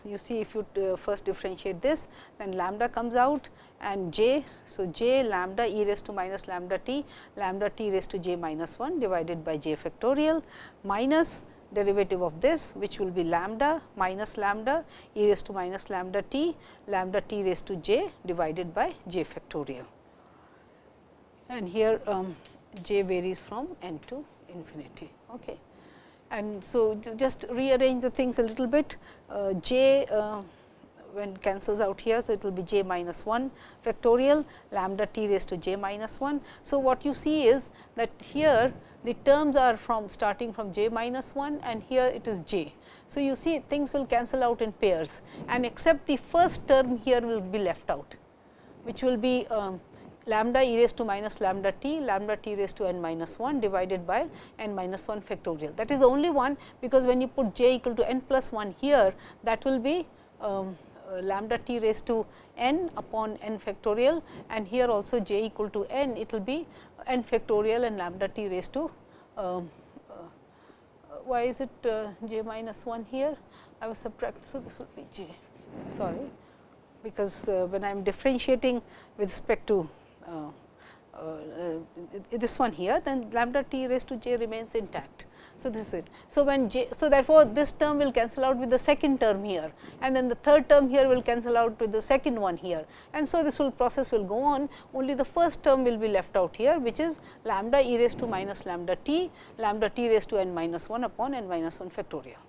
you see if you first differentiate this, then lambda comes out and j. So, j lambda e raised to minus lambda t raised to j minus 1 divided by j factorial minus derivative of this, which will be lambda minus lambda e raised to minus lambda t raised to j divided by j factorial. And here j varies from n to infinity. Okay. And so, just rearrange the things a little bit, j when cancels out here. So, it will be j minus 1 factorial lambda t raised to j minus 1. So, what you see is that here the terms are from starting from j minus 1 and here it is j. So, you see things will cancel out in pairs and except the first term here will be left out, which will be lambda e raised to minus lambda t raised to n minus 1 divided by n minus 1 factorial. That is the only one, because when you put j equal to n plus 1 here, that will be lambda t raised to n upon n factorial, and here also j equal to n, it will be n factorial and lambda t raised to why is it j minus 1 here? I was subtracting, so this will be j, sorry, because when I am differentiating with respect to this one here, then lambda t raised to j remains intact. So, this is it. So, when j, so therefore, this term will cancel out with the second term here, and then the third term here will cancel out with the second one here, and so this will process will go on. Only the first term will be left out here, which is lambda e raised to minus lambda t raised to n minus 1 upon n minus 1 factorial.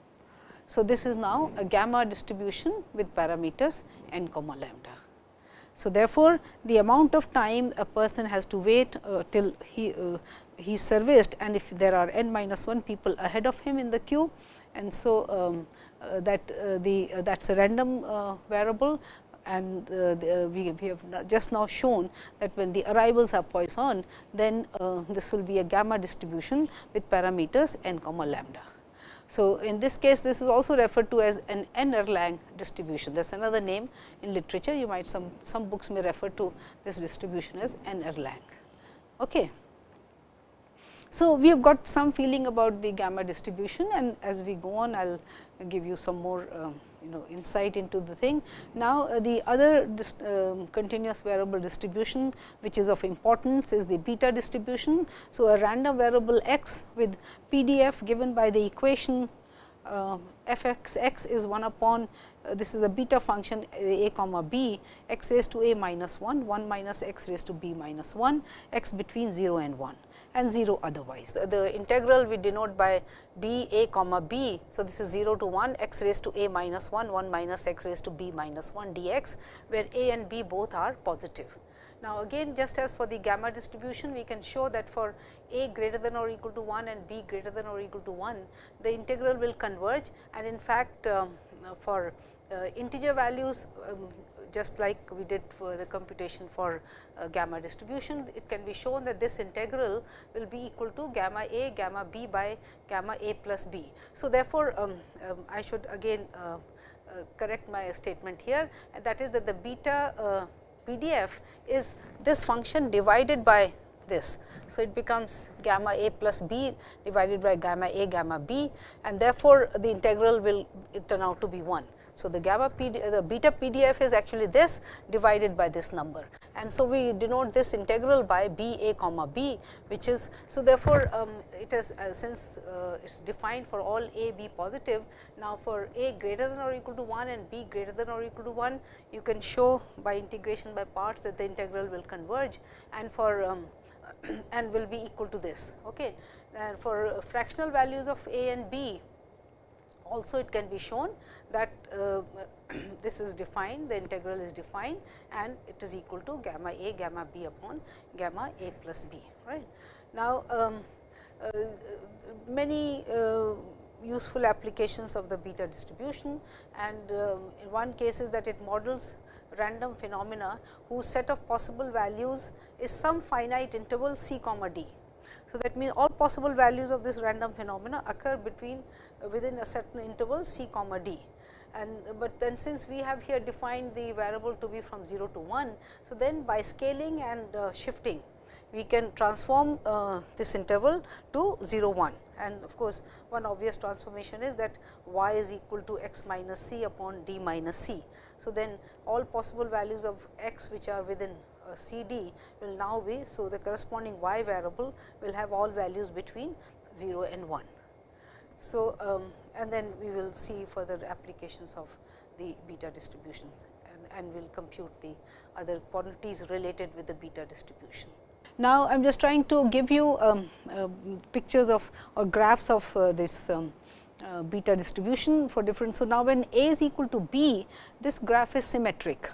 So, this is now a gamma distribution with parameters n comma lambda. So, therefore, the amount of time a person has to wait till he is serviced, and if there are n minus 1 people ahead of him in the queue, and so that is a random variable, and we have just now shown that when the arrivals are Poisson, then this will be a gamma distribution with parameters n comma lambda. So, in this case, this is also referred to as an N-Erlang distribution. That is another name in literature. You might some books may refer to this distribution as N-Erlang. Okay. So, we have got some feeling about the gamma distribution, and as we go on, I will give you some more insight into the thing. Now, the other continuous variable distribution which is of importance is the beta distribution. So, a random variable x with PDF given by the equation f x x is 1 upon this is a beta function a comma b x raised to a minus 1 minus x raised to b minus 1 x between 0 and 1 and 0 otherwise. The integral we denote by b a comma b. So, this is 0 to 1 x raised to a minus 1 minus x raised to b minus 1 dx, where a and b both are positive. Now, again just as for the gamma distribution, we can show that for a greater than or equal to 1 and b greater than or equal to 1, the integral will converge, and in fact, for integer values, just like we did for the computation for gamma distribution, it can be shown that this integral will be equal to gamma a gamma b by gamma a plus b. So, therefore, I should again correct my statement here, and that is that the beta PDF is this function divided by this. So, it becomes gamma a plus b divided by gamma a gamma b, and therefore, the integral will turn out to be 1. So, the the beta PDF is actually this divided by this number, and so we denote this integral by b a comma b, which is, so therefore, it is since it is defined for all a b positive. Now, for a greater than or equal to 1 and b greater than or equal to 1, you can show by integration by parts that the integral will converge, and for and will be equal to this. Okay. And for fractional values of a and b, also it can be shown that this is defined, the integral is defined, and it is equal to gamma a gamma b upon gamma a plus b. Right. Now, many useful applications of the beta distribution, and in one case is that it models random phenomena whose set of possible values is some finite interval c comma d. So, that means all possible values of this random phenomena occur within a certain interval c comma d. And but then since we have here defined the variable to be from 0 to 1, so then by scaling and shifting, we can transform this interval to 0 1. And of course, one obvious transformation is that y is equal to x minus c upon d minus c. So, then all possible values of x which are within c d will now be. So, the corresponding y variable will have all values between 0 and 1. So, and then we will see further applications of the beta distributions and will compute the other quantities related with the beta distribution. Now, I am just trying to give you pictures of or graphs of this beta distribution for different. So, now when a is equal to b, this graph is symmetric.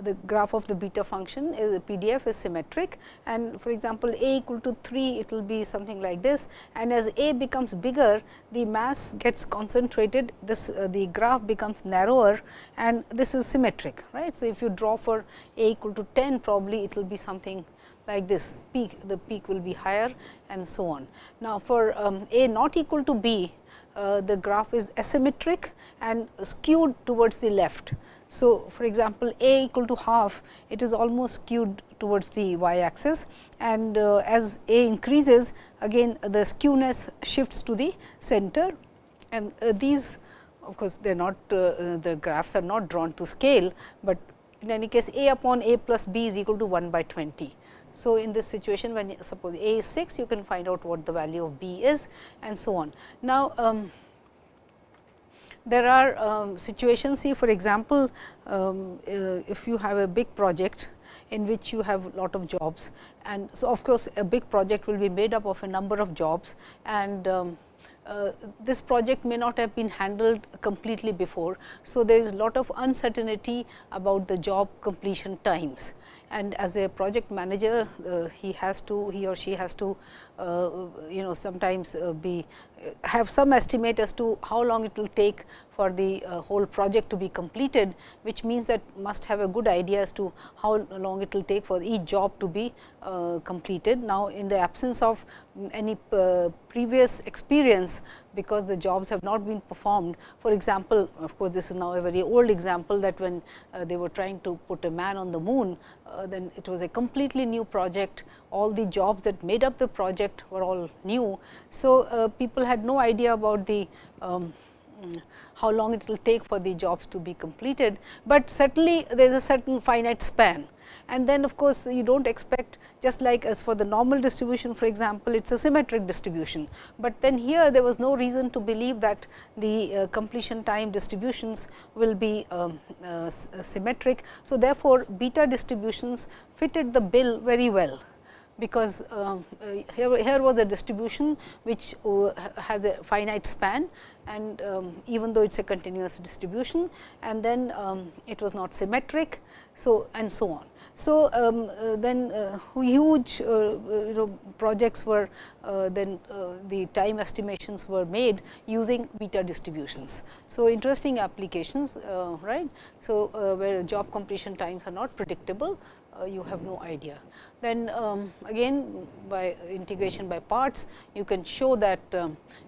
The graph of the beta function is a PDF is symmetric, and for example, a equal to 3, it will be something like this, and as a becomes bigger, the mass gets concentrated, this the graph becomes narrower, and this is symmetric, right. So, if you draw for a equal to 10, probably it will be something like this, the peak will be higher and so on. Now, for a not equal to b, the graph is asymmetric and skewed towards the left. So, for example, a equal to half, it is almost skewed towards the y axis, and as a increases, again the skewness shifts to the center, and these of course, they are not the graphs are not drawn to scale, but in any case a upon a plus b is equal to 1 by 20. So, in this situation, when suppose a is 6, you can find out what the value of b is, and so on. Now, there are situations, see for example, if you have a big project in which you have lot of jobs, and so of course, a big project will be made up of a number of jobs, and this project may not have been handled completely before. So, there is lot of uncertainty about the job completion times, and as a project manager, he or she has to sometimes have some estimate as to how long it will take for the whole project to be completed, which means that must have a good idea as to how long it will take for each job to be completed. Now, in the absence of any previous experience, because the jobs have not been performed, for example, of course, this is now a very old example, that when they were trying to put a man on the moon, then it was a completely new project, all the jobs that made up the project were all new. So, people had no idea about the how long it will take for the jobs to be completed, but certainly there is a certain finite span. And then of course, you do not expect, just like as for the normal distribution, for example, it is a symmetric distribution, but then here there was no reason to believe that the completion time distributions will be symmetric. So, therefore, beta distributions fitted the bill very well, because here was a distribution which has a finite span, and even though it is a continuous distribution, and then it was not symmetric, so and so on. So, then huge projects were then the time estimations were made using beta distributions. So, interesting applications, right. So, where job completion times are not predictable, you have no idea. Then again, by integration by parts, you can show that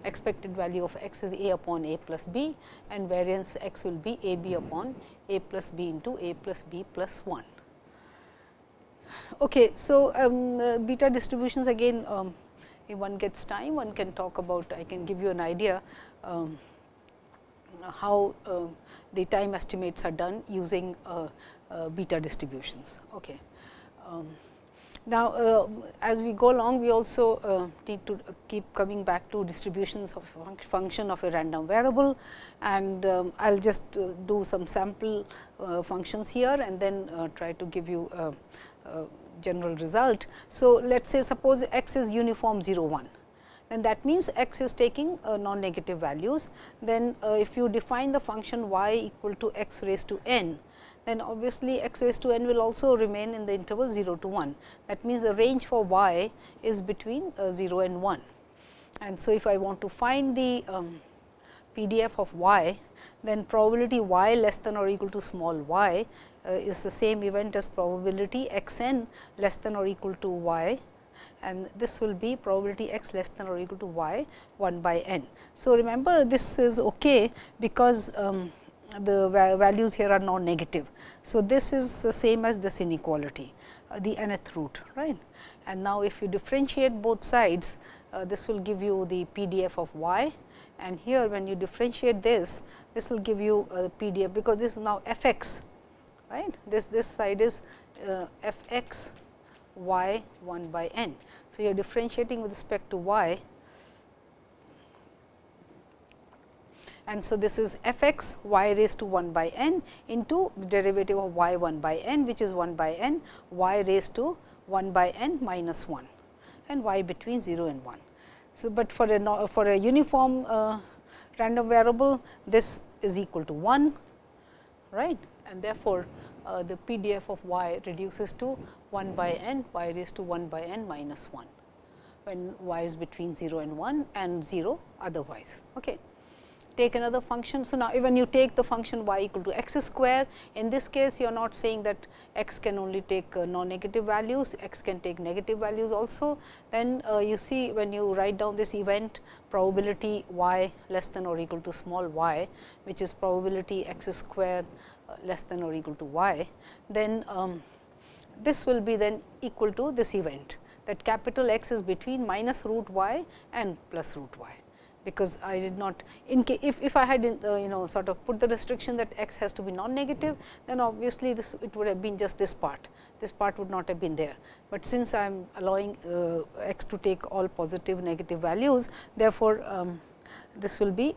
expected value of x is a upon a plus b, and variance x will be a b upon a plus b into a plus b plus 1. Okay, so, beta distributions again, if one gets time, one can talk about, I can give you an idea how the time estimates are done using beta distributions. Okay. Now, as we go along, we also need to keep coming back to distributions of function of a random variable, and I will just do some sample functions here, and then try to give you a general result. So, let us say suppose x is uniform 0 1, then that means x is taking non-negative values. Then if you define the function y equal to x raised to n, then obviously x raised to n will also remain in the interval 0 to 1. That means, the range for y is between 0 and 1. And so, if I want to find the PDF of y, then probability y less than or equal to small y is the same event as probability x n less than or equal to y, and this will be probability x less than or equal to y 1 by n. So, remember this is okay, because the values here are non-negative. So, this is the same as this inequality. the nth root, right. And now, if you differentiate both sides, this will give you the PDF of y, and here when you differentiate this, this will give you the PDF, because this is now f x, right. This side is f x y 1 by n. So, you are differentiating with respect to y, and so this is f x y raised to 1 by n into the derivative of y 1 by n, which is 1 by n y raised to 1 by n minus 1, and y between 0 and 1. So, but for a uniform random variable, this is equal to 1, right, and therefore, the PDF of y reduces to 1 by n y raised to 1 by n minus 1, when y is between 0 and 1 and 0 otherwise. Okay. Take another function. So, now when you take the function y equal to x square, in this case you are not saying that x can only take non-negative values, x can take negative values also. Then you see, when you write down this event probability y less than or equal to small y, which is probability x square less than or equal to y, then this will be then equal to this event, that capital X is between minus root y and plus root y. Because I did not, if I had sort of put the restriction that x has to be non-negative, then obviously this it would have been just this part would not have been there. But since I am allowing x to take all positive negative values, therefore, this will be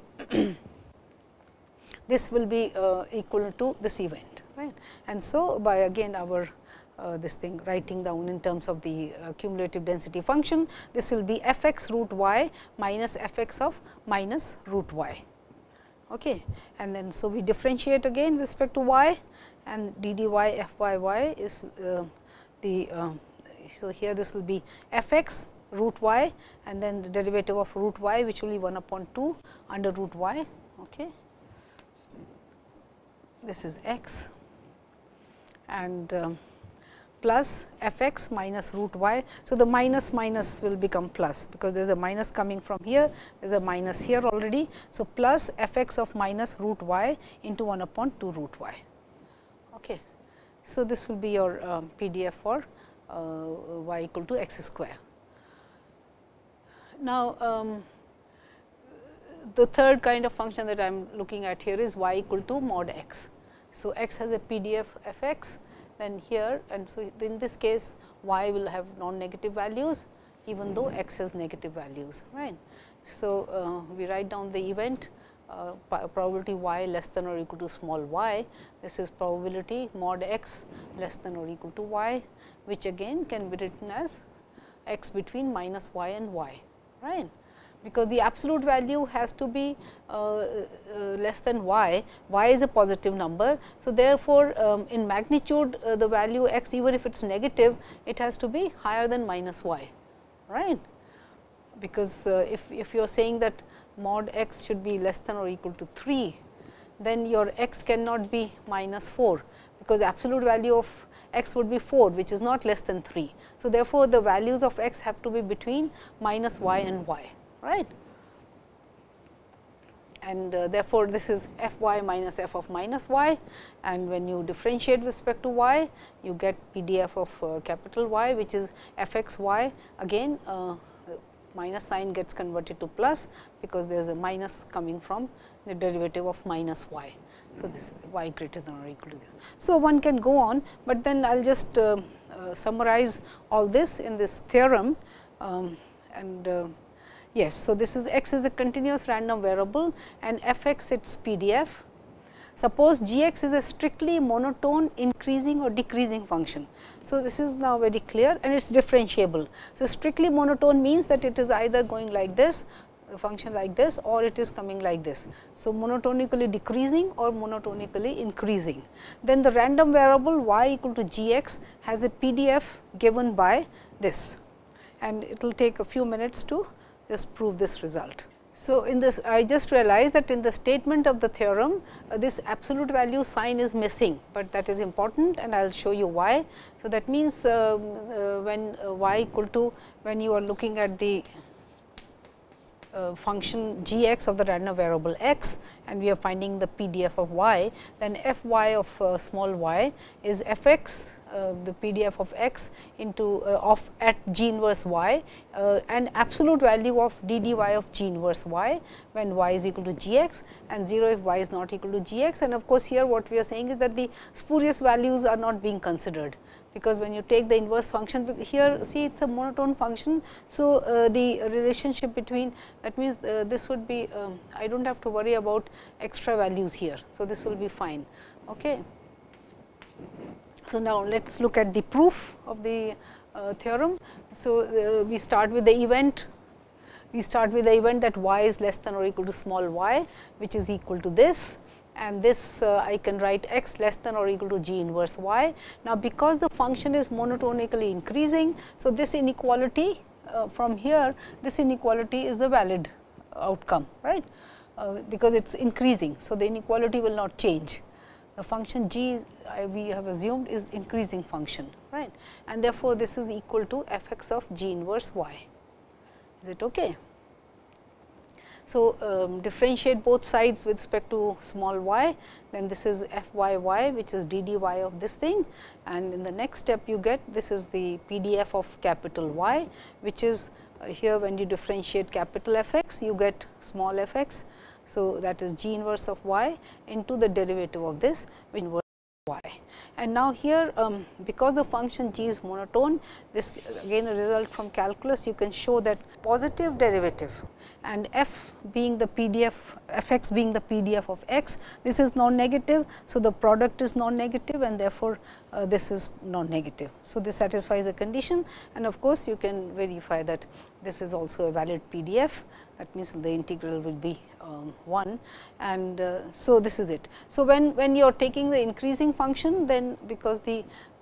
equal to this event, right. And so, by again our this thing writing down in terms of the cumulative density function, this will be f x root y minus f x of minus root y. Okay. And then, so we differentiate again with respect to y, and d dy f y y is so here this will be f x root y, and then the derivative of root y, which will be 1 upon 2 under root y. Okay. This is x, and plus f x minus root y. So, the minus will become plus, because there is a minus coming from here, there is a minus here already. So, plus f x of minus root y into 1 upon 2 root y. Okay. So, this will be your PDF for y equal to x square. Now, the third kind of function that I am looking at here is y equal to mod x. So, x has a PDF f x, then here, and so in this case y will have non-negative values, even though x has negative values, right. So, we write down the event probability y less than or equal to small y. This is probability mod x less than or equal to y, which again can be written as x between minus y and y, right. Because the absolute value has to be less than y is a positive number. So, therefore, in magnitude the value x, even if it is negative, it has to be higher than minus y, right. Because if you are saying that mod x should be less than or equal to 3, then your x cannot be minus 4, because the absolute value of x would be 4, which is not less than 3. So, therefore, the values of x have to be between minus y and y, right. And therefore, this is f y minus f of minus y, and when you differentiate with respect to y, you get PDF of capital Y, which is f x y. Again, minus sign gets converted to plus, because there is a minus coming from the derivative of minus y. So, this y greater than or equal to 0. So, one can go on, but then I will just summarize all this in this theorem, yes. So, this is x is a continuous random variable and f x its PDF. Suppose g x is a strictly monotone increasing or decreasing function. So, this is now very clear and it is differentiable. So, strictly monotone means that it is either going like this, a function like this, or it is coming like this. So, monotonically decreasing or monotonically increasing. Then the random variable y equal to g x has a PDF given by this, and it will take a few minutes to just prove this result. So, in this I just realized that in the statement of the theorem this absolute value sign is missing, but that is important and I will show you why. So, that means when y equal to, when you are looking at the function g x of the random variable x and we are finding the PDF of y, then f y of small y is f x the PDF of x into of at g inverse y, an absolute value of d dy of g inverse y when y is equal to g x, and 0 if y is not equal to g x. And of course, here what we are saying is that the spurious values are not being considered, because when you take the inverse function here, see it is a monotone function. So, the relationship between, that means this would be I do not have to worry about extra values here. So, this will be fine. Okay. So, now let us look at the proof of the theorem. So, we start with the event. We start with the event that y is less than or equal to small y, which is equal to this, and this I can write x less than or equal to g inverse y. Now, because the function is monotonically increasing, so this inequality from here, this inequality is the valid outcome, right, because it is increasing. So, the inequality will not change. The function g we have assumed is increasing function, right, and therefore, this is equal to f x of g inverse y. Is it okay? So, differentiate both sides with respect to small y, then this is f y y, which is d d y of this thing, and in the next step you get this is the PDF of capital Y, which is here when you differentiate capital F x, you get small f x. So, that is g inverse of y into the derivative of this, which is inverse y. And now, here because the function g is monotone, this again a result from calculus, you can show that positive derivative and f being the PDF, f x being the PDF of x, this is non-negative. So, the product is non-negative, and therefore, this is non-negative. So, this satisfies the condition, and of course, you can verify that this is also a valid PDF. That means, the integral will be 1, and so this is it. So, when you are taking the increasing function, then because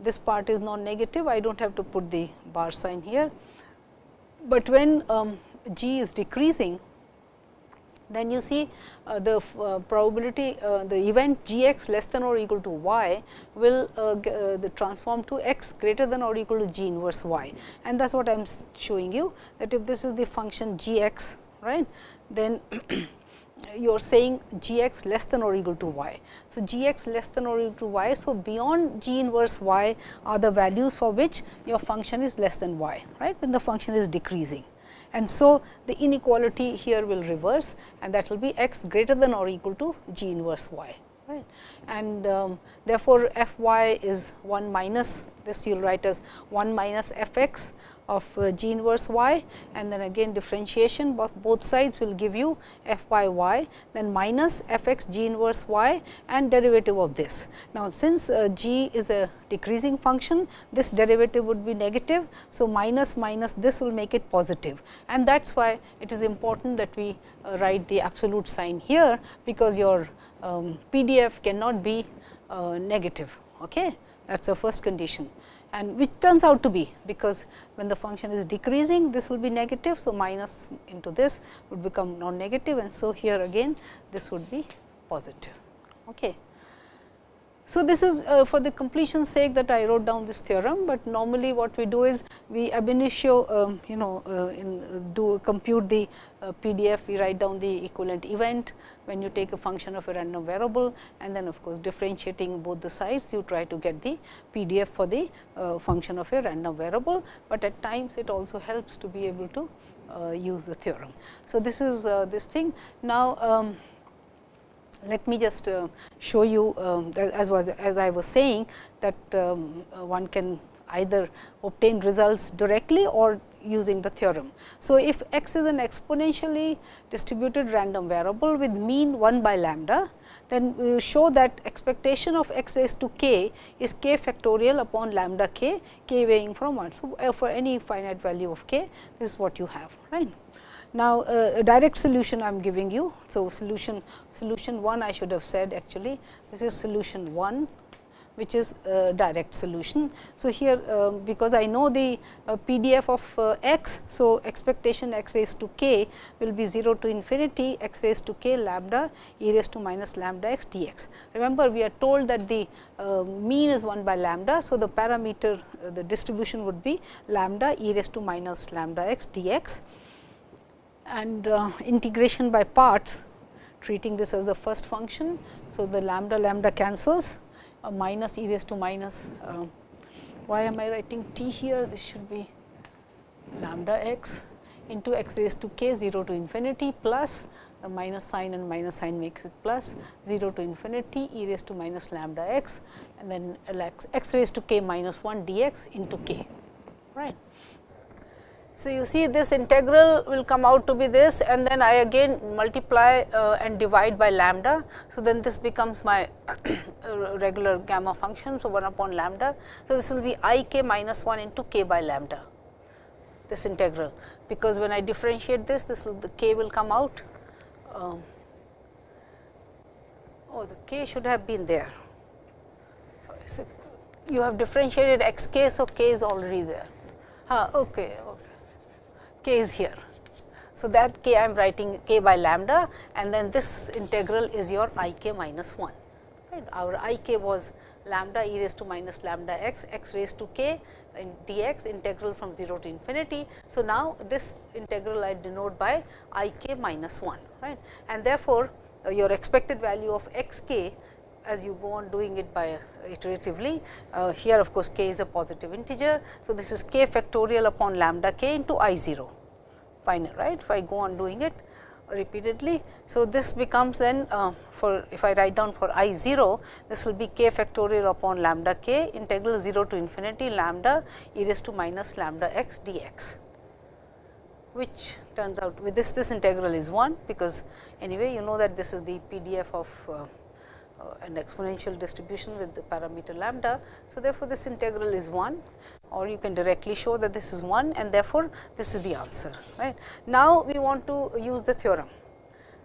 this part is non-negative, I do not have to put the bar sign here, but when g is decreasing, then you see the probability, the event g x less than or equal to y will transform to x greater than or equal to g inverse y, and that is what I am showing you, that if this is the function g x, right, then you are saying g x less than or equal to y. So, g x less than or equal to y. So, beyond g inverse y are the values for which your function is less than y, right, when the function is decreasing. And so, the inequality here will reverse, and that will be x greater than or equal to g inverse y, right. And therefore, f y is 1 minus, this you will write as 1 minus f x of g inverse y, and then again differentiation both sides will give you f y y, then minus f x g inverse y and derivative of this. Now, since g is a decreasing function, this derivative would be negative. So, minus minus this will make it positive, and that is why it is important that we write the absolute sign here, because your PDF cannot be negative. Okay? That is the first condition, and which turns out to be, because when the function is decreasing, this will be negative. So, minus into this would become non-negative, and so here again this would be positive. Okay. So, this is for the completion's sake that I wrote down this theorem, but normally what we do is we ab initio compute the PDF, we write down the equivalent event when you take a function of a random variable, and then of course, differentiating both the sides you try to get the PDF for the function of a random variable, but at times it also helps to be able to use the theorem. So, this is this thing. Now, let me just show you as I was saying that one can either obtain results directly or using the theorem. So, if x is an exponentially distributed random variable with mean 1 by lambda, then we will show that expectation of x raised to k is k factorial upon lambda k, k weighing from 1. So, for any finite value of k, this is what you have, right. Now, a direct solution I am giving you. So, solution 1 I should have said actually, this is solution 1, which is a direct solution. So, here because I know the PDF of x, so expectation x raised to k will be 0 to infinity x raised to k lambda e raised to minus lambda x dx. Remember, we are told that the mean is 1 by lambda. So, the parameter the distribution would be lambda e raised to minus lambda x dx. And integration by parts, treating this as the first function. So, the lambda cancels, minus e raised to minus why am I writing t here? This should be lambda x into x raised to k 0 to infinity plus the minus sign, and minus sign makes it plus 0 to infinity e raised to minus lambda x, and then x raised to k minus 1 dx into k, right. So, you see this integral will come out to be this, and then I again multiply and divide by lambda. So, then this becomes my regular gamma function. So, 1 upon lambda. So, this will be I k minus 1 into k by lambda, this integral, because when I differentiate this, the k will come out. Oh, the k should have been there. Sorry, so you have differentiated x k, so k is already there. Okay. K is here. So, that k I am writing k by lambda, and then this integral is your I k minus 1. Right. Our I k was lambda e raised to minus lambda x, x raised to k in dx, integral from 0 to infinity. So, now this integral I denote by I k minus 1, right, and therefore, your expected value of x k as you go on doing it by iteratively. Here of course, k is a positive integer. So, this is k factorial upon lambda k into I 0 final, right, if I go on doing it repeatedly. So, this becomes then for if I write down for I 0, this will be k factorial upon lambda k integral 0 to infinity lambda e raised to minus lambda x dx, which turns out with this integral is 1, because anyway you know that this is the PDF of an exponential distribution with the parameter lambda. So, therefore, this integral is 1, or you can directly show that this is 1, and therefore, this is the answer, right. Now, we want to use the theorem.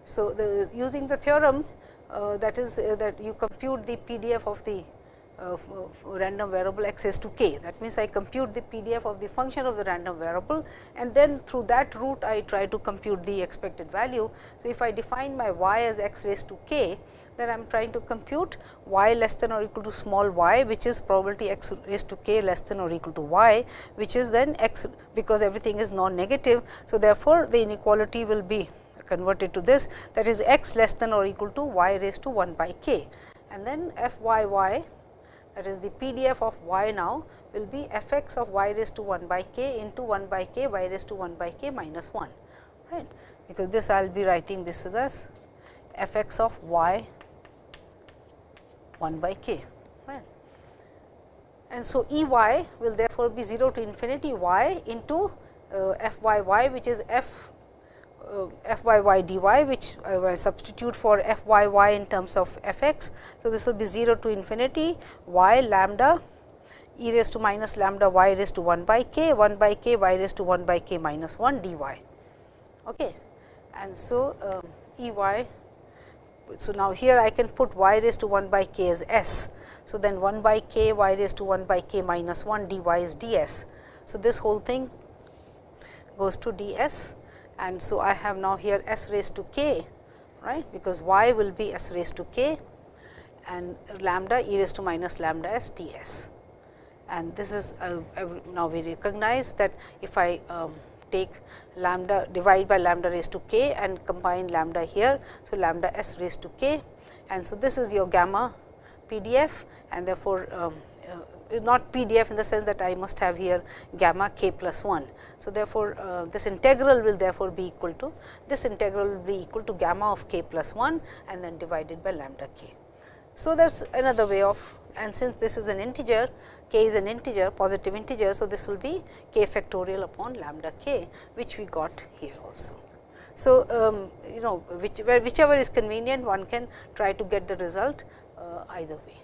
So, using the theorem that is that you compute the PDF of the random variable x raised to k. That means, I compute the PDF of the function of the random variable, and then through that route I try to compute the expected value. So, if I define my y as x raised to k, then I am trying to compute y less than or equal to small y, which is probability x raised to k less than or equal to y, which is then x, because everything is non-negative. So, therefore, the inequality will be converted to this, that is x less than or equal to y raised to 1 by k, and then f y y, that is the PDF of y now will be f x of y raised to 1 by k into 1 by k y raised to 1 by k minus 1, right, because this I will be writing this as f x of y 1 by k, right. And so, E y will therefore be 0 to infinity y into f y y, which is f y y dy, which I substitute for f y y in terms of f x. So, this will be 0 to infinity y lambda e raised to minus lambda y raised to 1 by k y raised to 1 by k minus 1 dy. Okay. And so, E y. So, now here I can put y raised to 1 by k as s. So, then 1 by k y raised to 1 by k minus 1 dy is ds. So, this whole thing goes to ds, and so I have now here s raised to k, right, because y will be s raised to k and lambda e raised to minus lambda s ds. And this is now we recognize that if I take lambda, divide by lambda raised to k and combine lambda here. So, lambda s raised to k, and so this is your gamma PDF, and therefore, not PDF in the sense that I must have here gamma k plus 1. So, therefore, this integral will therefore be equal to, this integral will be equal to gamma of k plus 1 and then divided by lambda k. So, that is another way of, and since this is an integer, k is an integer, positive integer. So, this will be k factorial upon lambda k, which we got here also. So, you know whichever is convenient, one can try to get the result either way.